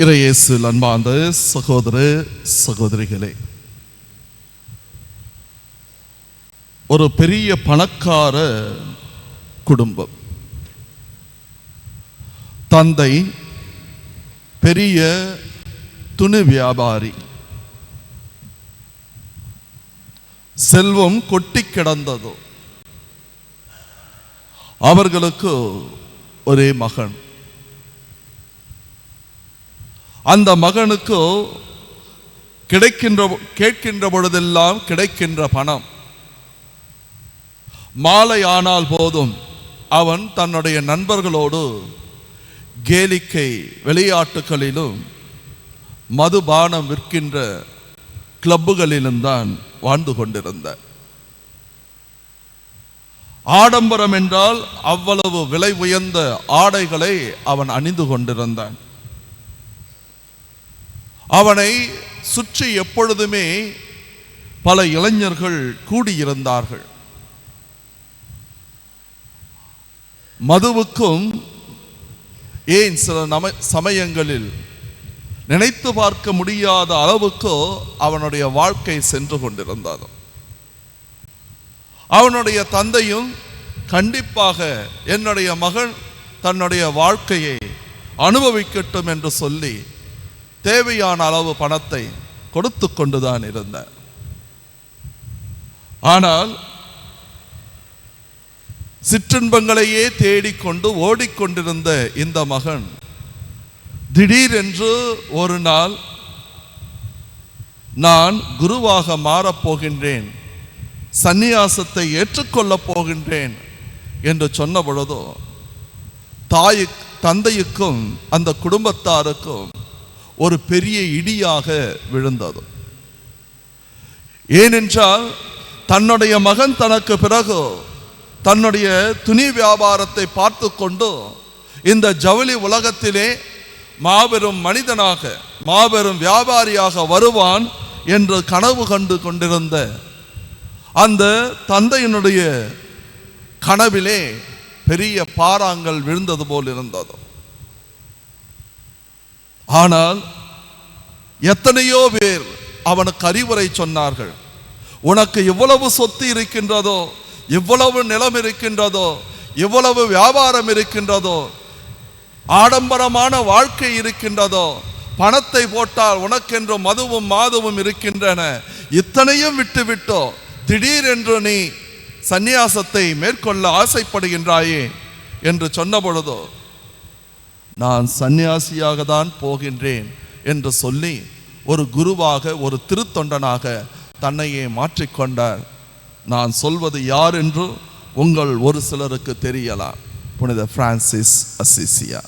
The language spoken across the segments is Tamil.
இறையேசுவில் அன்பார்ந்த சகோதர சகோதரிகளே, ஒரு பெரிய பணக்கார குடும்பம். தந்தை பெரிய துணி வியாபாரி. செல்வம் கொட்டி கிடந்ததோ. அவர்களுக்கு ஒரே மகன். அந்த மகனுக்கு கேட்கின்ற பொழுதெல்லாம் கிடைக்கின்ற பணம். மாலை ஆனால் போதும் அவன் தன்னுடைய நண்பர்களோடு கேளிக்கை விளையாட்டுகளிலும் மதுபானம் விற்கின்ற கிளப்புகளிலும் தான் வாழ்ந்து கொண்டிருந்தார். ஆடம்பரம் என்றால் அவ்வளவு விலை உயர்ந்த ஆடைகளை அவன் அணிந்து கொண்டிருந்தான். அவனை சுற்றி எப்பொழுதுமே பல இளைஞர்கள் கூடியிருந்தார்கள். மதுவுக்கும் ஏன் சில சமயங்களில் நினைத்து பார்க்க முடியாத அளவுக்கு அவனுடைய வாழ்க்கை சென்று கொண்டிருந்தது. அவனுடைய தந்தையும் கண்டிப்பாக என்னுடைய மகன் தன்னுடைய வாழ்க்கையை அனுபவிக்கட்டும் என்று சொல்லி தேவையான அளவு பணத்தை கொடுத்து கொண்டுதான் இருந்தார். ஆனால் சிற்றின்பங்களையே தேடிக்கொண்டு ஓடிக்கொண்டிருந்த இந்த மகன் திடீரென்று ஒரு நாள், நான் குருவாக மாறப்போகின்றேன், சந்நியாசத்தை ஏற்றுக்கொள்ளப் போகின்றேன் என்று சொன்ன பொழுதோ தந்தையுக்கும் அந்த குடும்பத்தாருக்கும் ஒரு பெரிய இடியாக விழுந்தது. ஏனென்றால் தன்னுடைய மகன் தனக்கு பிறகு தன்னுடைய துணி வியாபாரத்தை பார்த்து கொண்டு இந்த ஜவுளி உலகத்திலே மாபெரும் மனிதனாக, மாபெரும் வியாபாரியாக வருவான் என்று கனவு கண்டு கொண்டிருந்த அந்த தந்தையினுடைய கனவிலே பெரிய பாறாங்கல் விழுந்தது போல் இருந்தது. ஆனால் எத்தனையோ பேர் அவனுக்கு அறிவுரை சொன்னார்கள். உனக்கு இவ்வளவு சொத்து இருக்கின்றதோ, இவ்வளவு நிலம் இருக்கின்றதோ, இவ்வளவு வியாபாரம் இருக்கின்றதோ, ஆடம்பரமான வாழ்க்கை இருக்கின்றதோ, பணத்தை போட்டால் உனக்கென்று மதுவும் மாதுவும் இருக்கின்றன, இத்தனையும் விட்டுவிட்டோ திடீரென்று நீ சந்நியாசத்தை மேற்கொள்ள ஆசைப்படுகின்றாயே என்று சொன்ன பொழுதோ, நான் சந்நியாசியாக தான் போகின்றேன் என்று சொல்லி ஒரு குருவாக, ஒரு திருத்தொண்டனாக தன்னையே மாற்றிக்கொண்டார். நான் சொல்வது யார் என்று உங்கள் ஒரு சிலருக்கு தெரியலாம். புனித பிரான்சிஸ் அசிசியா.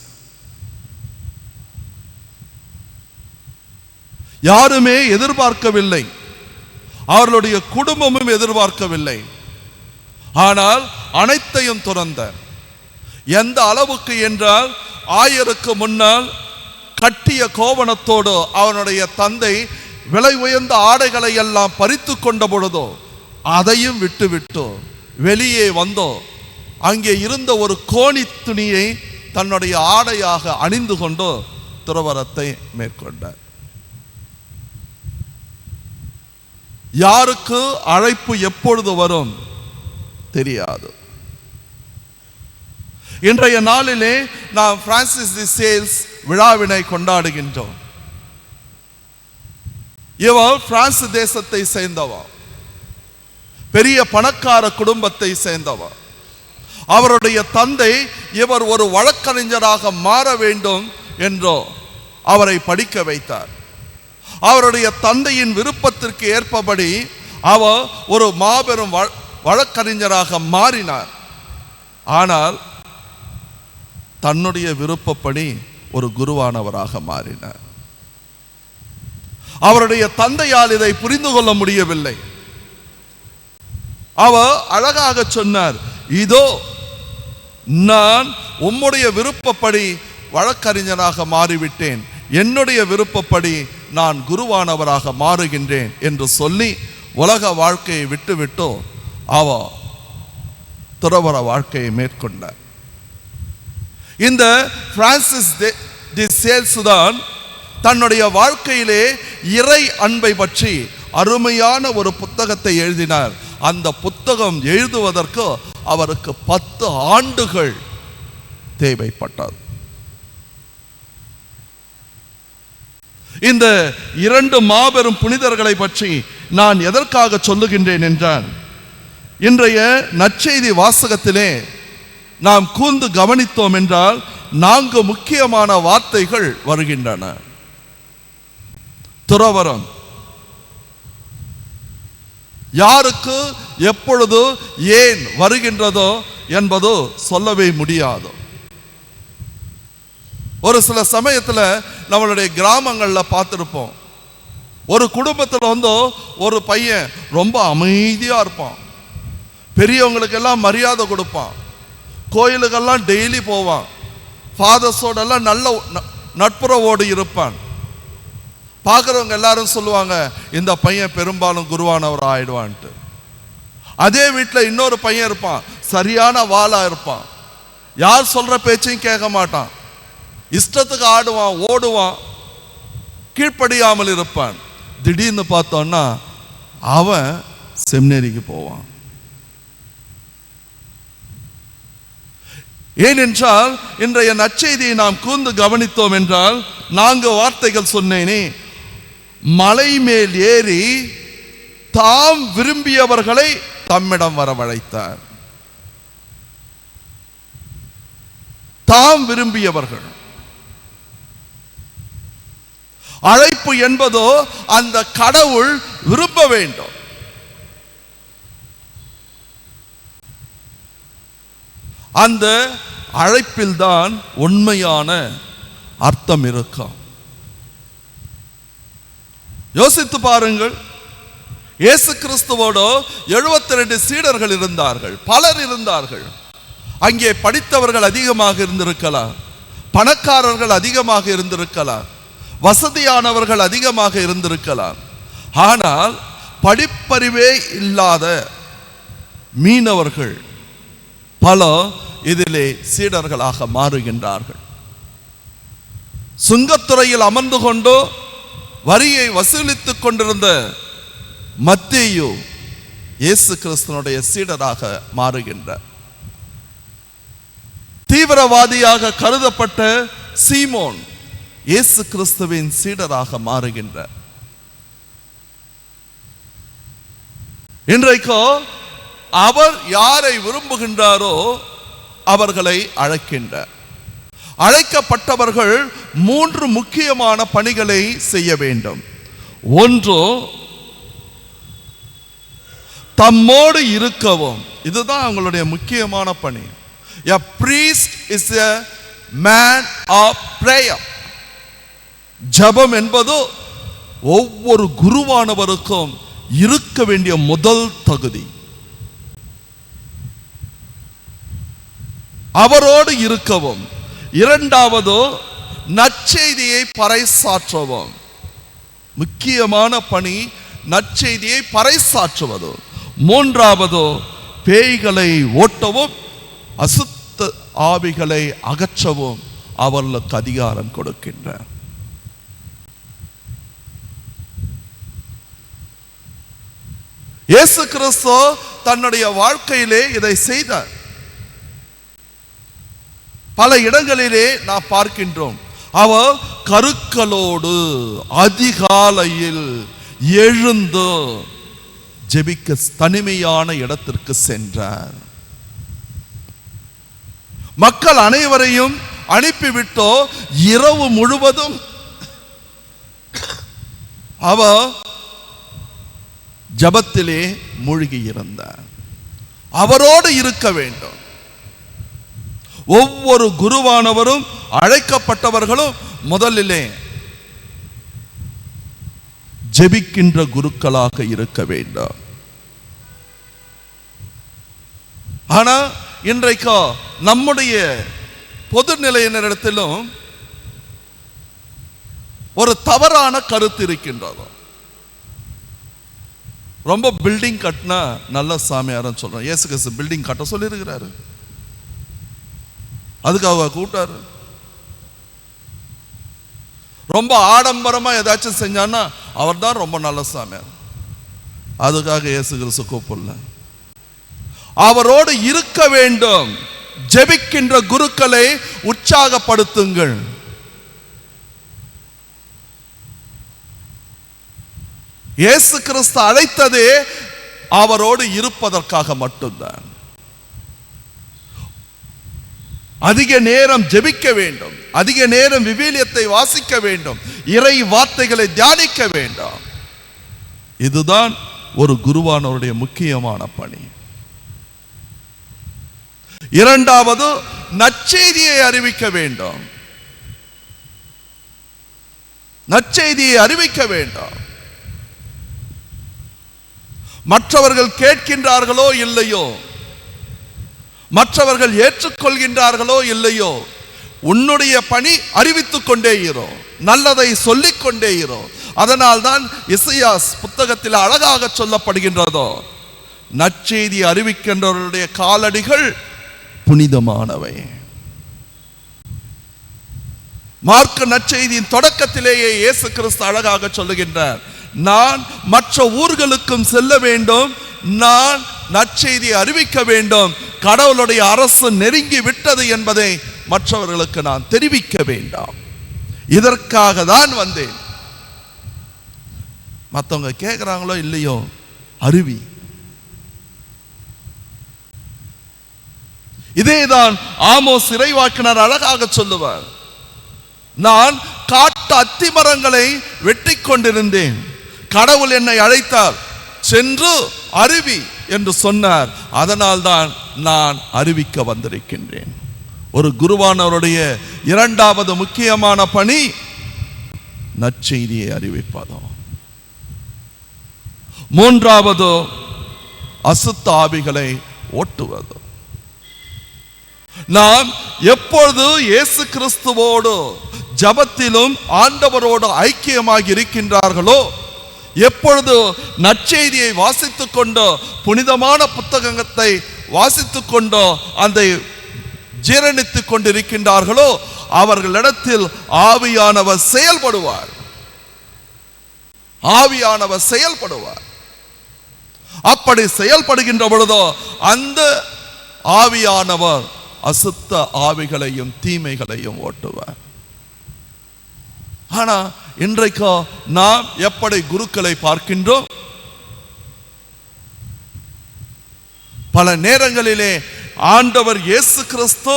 யாருமே எதிர்பார்க்கவில்லை, அவர்களுடைய குடும்பமும் எதிர்பார்க்கவில்லை. ஆனால் அனைத்தையும் துறந்தார். எந்த அளவுக்கு என்றால், 1000க்கு முன்னால் கட்டிய கோவணத்தோடு அவனுடைய தந்தை விலை உயர்ந்த ஆடைகளை எல்லாம் பறித்து கொண்ட பொழுதோ அதையும் விட்டுவிட்டோ வெளியே வந்தோ அங்கே இருந்த ஒரு கோணி துணியை தன்னுடைய ஆடையாக அணிந்து கொண்டோ துறவரத்தை மேற்கொண்டார். யாருக்கு அழைப்பு எப்பொழுது வரும் தெரியாது. இன்றைய நாளிலே நாம் பிரான்சிஸ் தி சேல்ஸ் விழாவினை கொண்டாடுகின்றோம். இவர் பிரான்ஸ் தேசத்தை சேர்ந்தவர், பெரிய பணக்கார குடும்பத்தை சேர்ந்தவர். அவருடைய தந்தை இவர் ஒரு வழக்கறிஞராக மாற வேண்டும் என்றோ அவரை படிக்க வைத்தார். அவருடைய தந்தையின் விருப்பத்திற்கு ஏற்பபடி அவர் ஒரு மாபெரும் வழக்கறிஞராக மாறினார். ஆனால் தன்னுடைய விருப்பப்படி ஒரு குருவானவராக மாறினார். அவருடைய தந்தையால் இதை புரிந்து கொள்ள முடியவில்லை. அவர் அழகாக சொன்னார், இதோ நான் உம்முடைய விருப்பப்படி வழக்கறிஞராக மாறிவிட்டேன், என்னுடைய விருப்பப்படி நான் குருவானவராக மாறுகின்றேன் என்று சொல்லி உலக வாழ்க்கையை விட்டுவிட்டோ அவர் துறவற வாழ்க்கையை மேற்கொண்டார். இந்த பிரான்சிஸ் தி சேல்ஸ் தான் தன்னுடைய வாழ்க்கையிலே இறை அன்பை பற்றி அருமையான ஒரு புத்தகத்தை எழுதினார். அந்த புத்தகம் எழுதுவதற்கு அவருக்கு 10 ஆண்டுகள் தேவைப்பட்டது. இந்த 2 மாபெரும் புனிதர்களை பற்றி நான் எதற்காக சொல்லுகின்றேன் என்றால், இன்றைய நற்செய்தி வாசகத்திலே நாம் கூர்ந்து கவனித்தோம் என்றால் 4 முக்கியமான வார்த்தைகள் வருகின்றன. துறவறம் யாருக்கு எப்பொழுது ஏன் வருகின்றதோ என்பது சொல்லவே முடியாது. ஒரு சில சமயத்தில் நம்மளுடைய கிராமங்களில் பார்த்துருப்போம், ஒரு குடும்பத்தில் ஒரு பையன் ரொம்ப அமைதியாக இருப்பான், பெரியவங்களுக்கெல்லாம் மரியாதை கொடுப்பான், கோயிலுக்கெல்லாம் டெய்லி போவான், ஃபாதர்ஸோடெல்லாம் நல்ல நட்புறவோடு இருப்பான். பார்க்குறவங்க எல்லாரும் சொல்லுவாங்க, இந்த பையன் பெரும்பாலும் குருவானவர் ஆயிடுவான்ட்டு. அதே வீட்டில் இன்னொரு பையன் இருப்பான், சரியான வாளா இருப்பான், யார் சொல்ற பேச்சையும் கேட்க மாட்டான், இஷ்டத்துக்கு ஆடுவான், ஓடுவான், கீழ்ப்படியாமல் இருப்பான். திடீர்னு பார்த்தோன்னா அவன் செமினரிக்கு போவான். ஏனென்றால் இன்றைய நற்செய்தியை நாம் கூர்ந்து கவனித்தோம் என்றால் 4 வார்த்தைகள் சொன்னேனே. மலை மேல் ஏறி தாம் விரும்பியவர்களை தம்மிடம் வரவழைத்தார். தாம் விரும்பியவர்கள். அழைப்பு என்பதோ அந்த கடவுள் விரும்ப வேண்டும். அந்த அழைப்பில்தான் உண்மையான அர்த்தம் இருக்கும். யோசித்து பாருங்கள், இயேசு கிறிஸ்துவோடு 72 சீடர்கள் இருந்தார்கள், பலர் இருந்தார்கள். அங்கே படித்தவர்கள் அதிகமாக இருந்திருக்கலாம், பணக்காரர்கள் அதிகமாக இருந்திருக்கலாம், வசதியானவர்கள் அதிகமாக இருந்திருக்கலாம். ஆனால் படிப்பறிவே இல்லாத மீனவர்கள் பல இதிலே சீடர்களாக மாறுகின்றார்கள். சுங்கத்துறையில் அமர்ந்து கொண்டு வரியை வசூலித்துக் கொண்டிருந்த மத்தேயு இயேசு கிறிஸ்துனுடைய சீடராக மாறுகின்றார். தீவிரவாதியாக கருதப்பட்ட சீமோன் இயேசு கிறிஸ்துவின் சீடராக மாறுகின்றார். இன்றைக்கோ அவர் யாரை விரும்புகின்றாரோ அவர்களை அழைக்கின்றார். அழைக்கப்பட்டவர்கள் 3 முக்கியமான பணிகளை செய்ய வேண்டும். ஒன்று, தம்மோடு இருக்கவும். இதுதான் அவங்களுடைய முக்கியமான பணி. A priest is a man of prayer. ஜெபம் என்பது ஒவ்வொரு குருவானவருக்கும் இருக்க வேண்டிய முதல் தகுதி. அவரோடு இருக்கவும். இரண்டாவது, நற்செய்தியை பறைசாற்றவும். முக்கியமான பணி நற்செய்தியை பறைசாற்றுவது. மூன்றாவது, பேய்களை ஓட்டவும் அசுத்த ஆவிகளை அகற்றவும் அவர்களுக்கு அதிகாரம் கொடுக்கின்றார். இயேசு கிறிஸ்து தன்னுடைய வாழ்க்கையிலே இதை செய்தார். பல இடங்களிலே நாம் பார்க்கின்றோம், அவர் கருக்களோடு அதிகாலையில் எழுந்து ஜெபிக்க தனிமையான இடத்திற்கு சென்றார். மக்கள் அனைவரையும் அனுப்பிவிட்டோ இரவு முழுவதும் அவர் ஜபத்திலே மூழ்கி இருந்தார். அவரோடு இருக்க வேண்டும். ஒவ்வொரு குருவானவரும் அழைக்கப்பட்டவர்களும் முதலிலே ஜெபிக்கின்ற குருக்களாக இருக்க வேண்டும். ஆனா இன்றைக்கு நம்முடைய பொது நிலையினரிடத்திலும் ஒரு தவறான கருத்து இருக்கின்றது. ரொம்ப பில்டிங் கட்டினா நல்ல சாமியாரன்னு சொல்றோம். இயேசு கிறிஸ்து பில்டிங் கட்ட சொல்லி இருக்கிறாரு, அதுக்காக கூட்டாரு. ரொம்ப ஆடம்பரமா ஏதாச்சும் செஞ்சான்னா அவர் தான் ரொம்ப நல்ல சாமியார். அதுக்காக இயேசு கிறிஸ்து கூப்பிடல. அவரோடு இருக்க வேண்டும். ஜெபிக்கின்ற குருக்களை உற்சாகப்படுத்துங்கள். இயேசு கிறிஸ்து அழைத்ததே அவரோடு இருப்பதற்காக மட்டும்தான். அதிக நேரம் ஜெபிக்க வேண்டும், அதிக நேரம் விவிலியத்தை வாசிக்க வேண்டும், இறை வார்த்தைகளை தியானிக்க வேண்டும். இதுதான் ஒரு குருவானவருடைய முக்கியமான பணி. இரண்டாவது, நற்செய்தியை அறிவிக்க வேண்டும். நற்செய்தியை அறிவிக்க வேண்டும். மற்றவர்கள் கேட்கின்றார்களோ இல்லையோ, மற்றவர்கள் ஏற்றுக்கொள்கின்றார்களோ இல்லையோ, உன்னுடைய பணி அறிவித்துக் கொண்டே இரு, நல்லதை சொல்லிக் கொண்டே இரு. அதனால்தான் இசையாஸ் புத்தகத்தில் அழகாக சொல்லப்படுகின்றதோ, நற்செய்தி அறிவிக்கின்றவருடைய காலடிகள் புனிதமானவை. மார்க்கு நற்செய்தியின் தொடக்கத்திலேயே இயேசு கிறிஸ்து அழகாக சொல்லுகின்றார், நான் மற்ற ஊர்களுக்கும் செல்ல வேண்டும், நான் நற்செய்தியை அறிவிக்க வேண்டும், கடவுளுடைய அரசு நெருங்கி விட்டது என்பதை மற்றவர்களுக்கு நான் தெரிவிக்க வேண்டாம். இதற்காக தான் வந்தேன். மற்றவங்க கேட்கிறாங்களோ இல்லையோ, அருவி. இதேதான் ஆமோஸ் இறைவாக்கினர் அழகாக சொல்லுவார், நான் காட்டு அத்திமரங்களை வெட்டி கொண்டிருந்தேன், கடவுள் என்னை அழைத்தார், சென்று அருவி என்று சொன்னார், அதனால்தான் நான் அறிவிக்க வந்திருக்கின்றேன். ஒரு குருவானவருடைய இரண்டாவது முக்கியமான பணி நற்செய்தியை அறிவிப்பதோ. மூன்றாவது, அசுத்த ஆவிகளை ஓட்டுவது. நாம் எப்பொழுது இயேசு கிறிஸ்துவோடு ஜபத்திலும் ஆண்டவரோடு ஐக்கியமாக இருக்கின்றார்களோ, எப்பொழுது நற்செய்தியை வாசித்துக் கொண்டோ, புனிதமான புத்தகத்தை வாசித்துக் கொண்டோ அதை ஜீரணித்துக் கொண்டிருக்கின்றார்களோ, அவர்களிடத்தில் ஆவியானவர் செயல்படுவார். ஆவியானவர் செயல்படுவார். அப்படி செயல்படுகின்ற பொழுதோ அந்த ஆவியானவர் அசுத்த ஆவிகளையும் தீமைகளையும் ஓட்டுவார். ஆனா இன்றைக்கு நாம் எப்படி குருக்களை பார்க்கின்றோம்? பல நேரங்களிலே ஆண்டவர் இயேசு கிறிஸ்து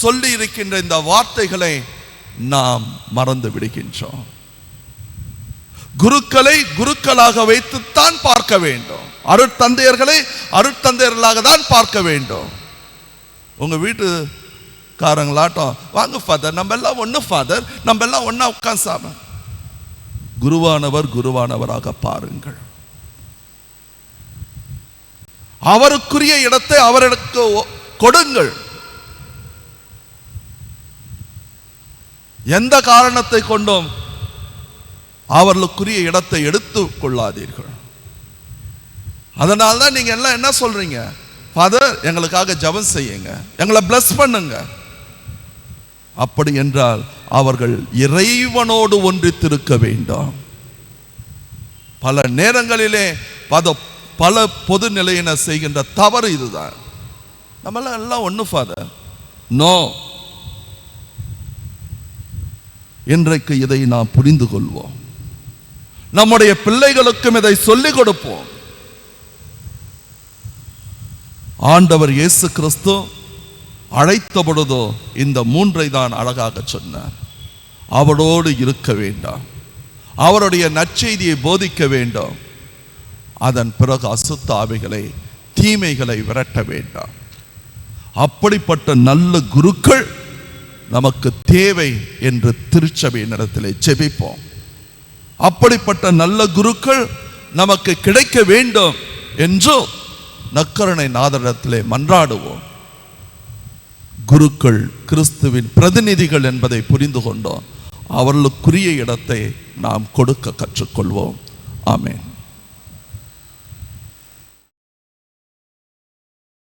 சொல்லி இருக்கின்ற இந்த வார்த்தைகளை நாம் மறந்து விடுகின்றோம். குருக்களை குருக்களாக வைத்துத்தான் பார்க்க வேண்டும். அருட்தந்தையர்களை அருட்தந்தையர்களாக தான் பார்க்க வேண்டும். உங்க வீட்டுக்காரங்களாட்டம், வாங்க ஃபாதர், நம்ம எல்லாம் ஒண்ணு ஃபாதர், நம்ம எல்லாம் ஒண்ணா உட்கார்ந்து சாம. குருவானவர் குருவானவராக பாருங்கள். அவருக்குரிய இடத்தை அவருக்கு கொடுங்கள். எந்த காரணத்தை கொண்டும் அவர்களுக்குரிய இடத்தை எடுத்துக் கொள்ளாதீர்கள். அதனால்தான் நீங்க எல்லாம் என்ன சொல்றீங்க, ஃபாதர் எங்களுக்காக ஜெபம் செய்யுங்க, எங்களை பிளஸ் பண்ணுங்க. அப்படி என்றால் அவர்கள் இறைவனோடு ஒன்றித்திருக்க வேண்டும். பல நேரங்களிலே பல பொது நிலையினர் செய்கின்ற தவறு இதுதான். நம்மளாம் எல்லாம் ஒண்ணு ஃபாதர், நோ. இன்றைக்கு இதை நாம் புரிந்து கொள்வோம். நம்முடைய பிள்ளைகளுக்கும் இதை சொல்லிக் கொடுப்போம். ஆண்டவர் இயேசு கிறிஸ்து அழைத்த பொழுதோ இந்த மூன்றை தான் அழகாக சொன்னார். அவரோடு இருக்க வேண்டாம், அவருடைய நற்செய்தியை போதிக்க வேண்டும், அதன் பிறகு அசுத்த ஆவிகளை தீமைகளை விரட்ட வேண்டாம். அப்படிப்பட்ட நல்ல குருக்கள் நமக்கு தேவை என்று திருச்சபையின் இடத்திலே ஜெபிப்போம். அப்படிப்பட்ட நல்ல குருக்கள் நமக்கு கிடைக்க வேண்டும் என்று நற்கருணை நாதரிடத்திலே மன்றாடுவோம். குருக்கள் கிறிஸ்துவின் பிரதிநிதிகள் என்பதை புரிந்து கொண்டோம். அவர்களுக்குரிய இடத்தை நாம் கொடுக்க கற்றுக்கொள்வோம். ஆமென்.